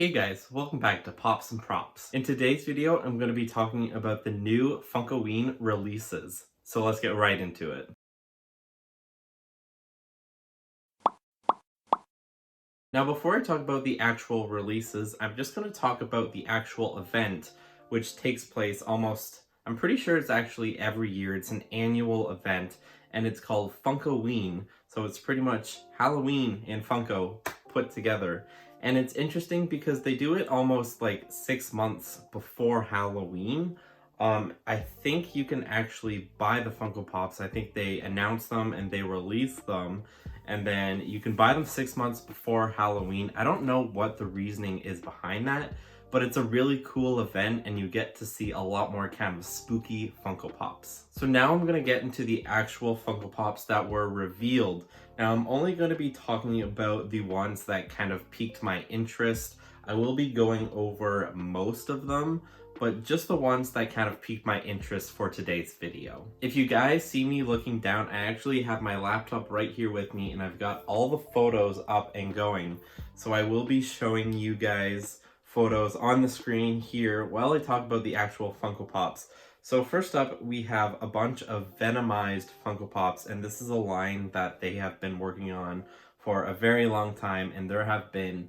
Hey guys, welcome back to Pops and Props. In today's video, I'm going to be talking about the new Funkoween releases. So let's get right into it. Now before I talk about the actual releases, I'm just going to talk about the actual event, which takes place I'm pretty sure it's actually every year. It's an annual event, and it's called Funkoween. So it's pretty much Halloween and Funko put together. And it's interesting because they do it almost like 6 months before Halloween. I think you can actually buy the Funko Pops. I think they announce them and they release them, and then you can buy them 6 months before Halloween. I don't know what the reasoning is behind that, but it's a really cool event and you get to see a lot more kind of spooky Funko Pops. So now I'm going to get into the actual Funko Pops that were revealed. Now I'm only going to be talking about the ones that kind of piqued my interest. I will be going over most of them, but just the ones that kind of piqued my interest for today's video. If you guys see me looking down, I actually have my laptop right here with me and I've got all the photos up and going. So I will be showing you guys photos on the screen here while I talk about the actual Funko Pops. So first up, we have a bunch of Venomized Funko Pops, and this is a line that they have been working on for a very long time, and there have been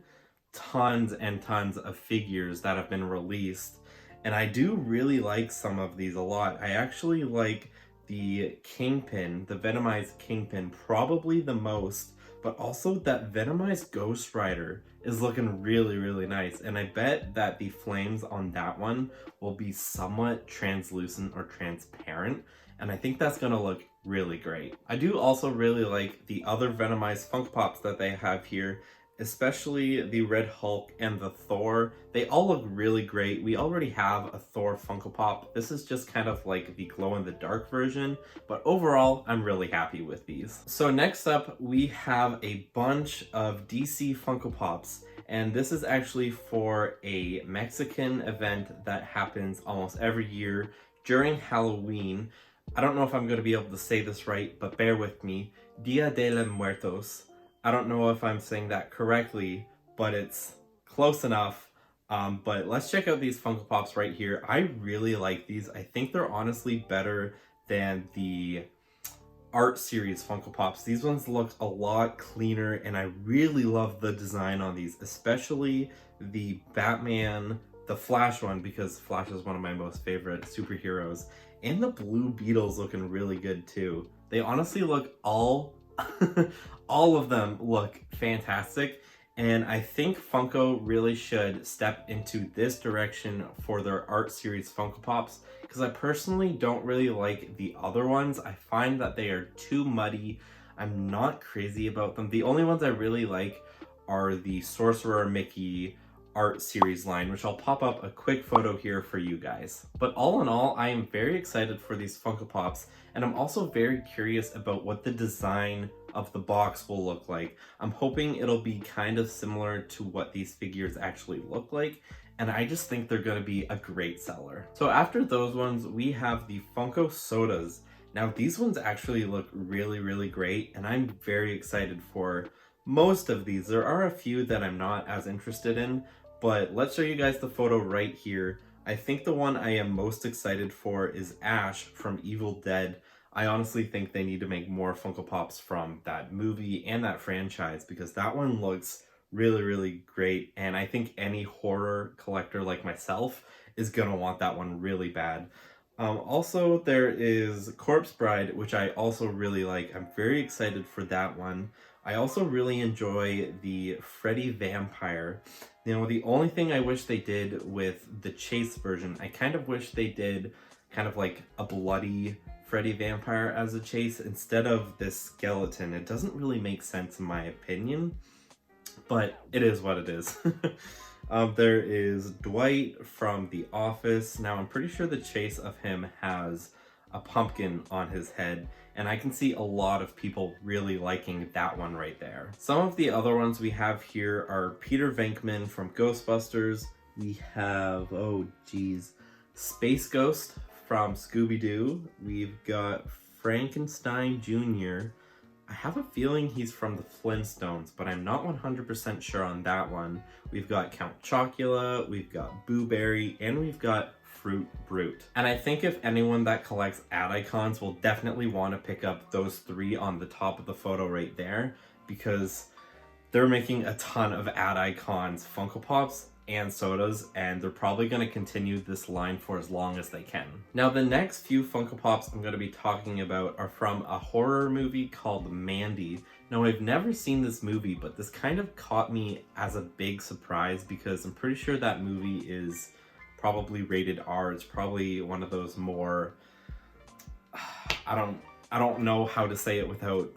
tons and tons of figures that have been released. And I do really like some of these a lot. I actually like the Kingpin, the Venomized Kingpin, probably the most, but also that Venomized Ghost Rider is looking really, really nice. And I bet that the flames on that one will be somewhat translucent or transparent. And I think that's gonna look really great. I do also really like the other Venomized Funko Pops that they have here, especially the Red Hulk and the Thor. They all look really great. We already have a Thor Funko Pop. This is just kind of like the glow-in-the-dark version, but overall, I'm really happy with these. So next up, we have a bunch of DC Funko Pops, and this is actually for a Mexican event that happens almost every year during Halloween. I don't know if I'm going to be able to say this right, but bear with me. Dia de los Muertos. I don't know if I'm saying that correctly, but it's close enough. But let's check out these Funko Pops right here. I really like these. I think they're honestly better than the art series Funko Pops. These ones look a lot cleaner, and I really love the design on these, especially the Batman, the Flash one, because Flash is one of my most favorite superheroes. And the Blue Beetle's looking really good too. They honestly look all of them look fantastic, and I think Funko really should step into this direction for their art series Funko Pops, because I personally don't really like the other ones. I find that they are too muddy. I'm not crazy about them. The only ones I really like are the Sorcerer Mickey art series line, which I'll pop up a quick photo here for you guys. But all in all, I am very excited for these Funko Pops, and I'm also very curious about what the design of the box will look like. I'm hoping it'll be kind of similar to what these figures actually look like, and I just think they're going to be a great seller. So after those ones, we have the Funko Sodas. Now these ones actually look really, really great, and I'm very excited for most of these. There are a few that I'm not as interested in, but let's show you guys the photo right here. I think the one I am most excited for is Ash from Evil Dead. I honestly think they need to make more Funko Pops from that movie and that franchise, because that one looks really, really great. And I think any horror collector like myself is gonna want that one really bad. Also, there is Corpse Bride, which I also really like. I'm very excited for that one. I also really enjoy the Freddy Vampire. You know, the only thing I wish they did with the Chase version, I kind of wish they did kind of like a bloody Freddy Vampire as a Chase instead of this skeleton. It doesn't really make sense in my opinion, but it is what it is. There is Dwight from The Office. Now, I'm pretty sure the Chase of him has a pumpkin on his head, and I can see a lot of people really liking that one right there. Some of the other ones we have here are Peter Venkman from Ghostbusters. We have, oh geez, Space Ghost from Scooby-Doo. We've got Frankenstein Jr., I have a feeling he's from the Flintstones, but I'm not 100% sure on that one. We've got Count Chocula, we've got Boo Berry, and we've got Fruit Brute. And I think if anyone that collects ad icons will definitely want to pick up those three on the top of the photo right there, because they're making a ton of ad icons, Funko Pops, and sodas, and they're probably going to continue this line for as long as they can. Now, the next few Funko Pops I'm going to be talking about are from a horror movie called Mandy. Now, I've never seen this movie, but this kind of caught me as a big surprise because I'm pretty sure that movie is probably rated R. It's probably one of those more, I don't know how to say it without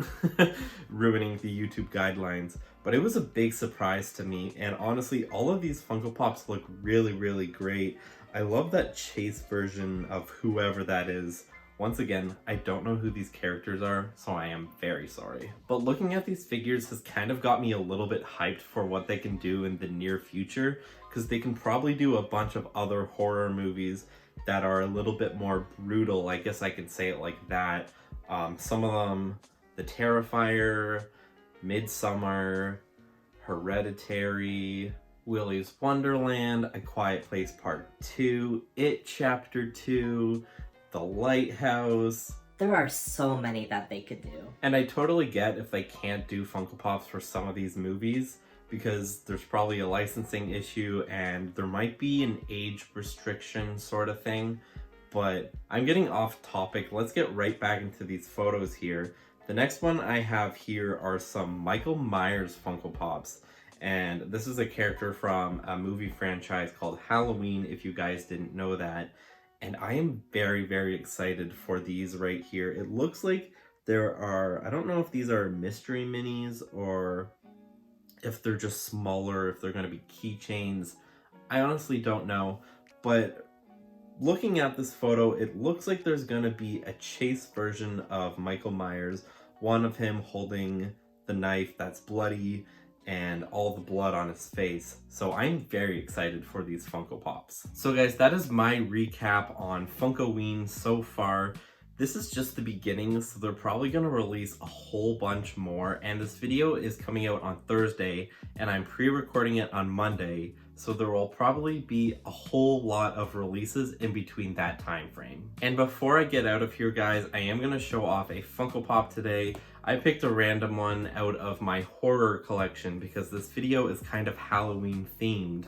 ruining the YouTube guidelines, but it was a big surprise to me. And honestly, all of these Funko Pops look really, really great. I love that chase version of whoever that is. Once again, I don't know who these characters are, so I am very sorry. But looking at these figures has kind of got me a little bit hyped for what they can do in the near future, because they can probably do a bunch of other horror movies that are a little bit more brutal. I guess I could say it like that. Some of them, The Terrifier, Midsummer, Hereditary, Willy's Wonderland, A Quiet Place Part 2, It Chapter 2, The Lighthouse. There are so many that they could do. And I totally get if they can't do Funko Pops for some of these movies, because there's probably a licensing issue and there might be an age restriction sort of thing. But I'm getting off topic. Let's get right back into these photos here. The next one I have here are some MichaelMyers Funko Pops. And this is a character from a movie franchise called Halloween, if you guys didn't know that. And I am very, very excited for these right here. It looks like there are, I don't know if these are mystery minis or if they're just smaller, if they're going to be keychains. I honestly don't know. But looking at this photo, it looks like there's going to be a chase version of MichaelMyers. One of him holding the knife that's bloody and all the blood on his face. So I'm very excited for these Funko Pops. So guys, that is my recap on Funkoween so far. This is just the beginning, so they're probably going to release a whole bunch more, and this video is coming out on Thursday, and I'm pre-recording it on Monday, so there will probably be a whole lot of releases in between that time frame. And before I get out of here, guys, I am going to show off a Funko Pop today. I picked a random one out of my horror collection because this video is kind of Halloween themed.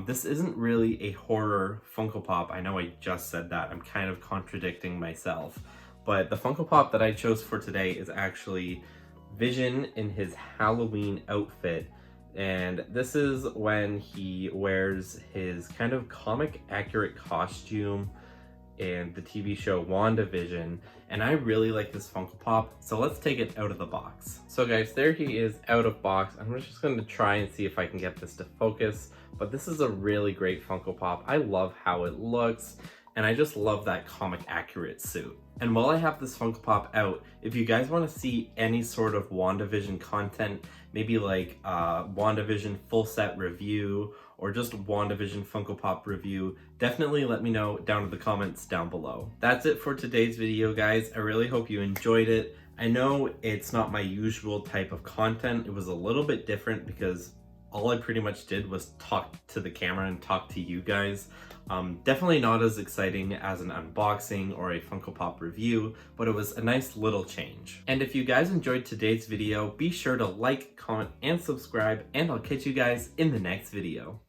This isn't really a horror Funko Pop. I know I just said that. I'm kind of contradicting myself. But the Funko Pop that I chose for today is actually Vision in his Halloween outfit. And this is when he wears his kind of comic accurate costume in the TV show WandaVision, and I really like this Funko Pop, so let's take it out of the box. So guys, there he is out of box. I'm just going to try and see if I can get this to focus, but this is a really great Funko Pop. I love how it looks, and I just love that comic accurate suit. And while I have this Funko Pop out, if you guys want to see any sort of WandaVision content, maybe like WandaVision full set review, or just WandaVision Funko Pop review, definitely let me know down in the comments down below. That's it for today's video, guys. I really hope you enjoyed it. I know it's not my usual type of content. It was a little bit different because all I pretty much did was talk to the camera and talk to you guys. Definitely not as exciting as an unboxing or a Funko Pop review, but it was a nice little change. And if you guys enjoyed today's video, be sure to like, comment, and subscribe, and I'll catch you guys in the next video.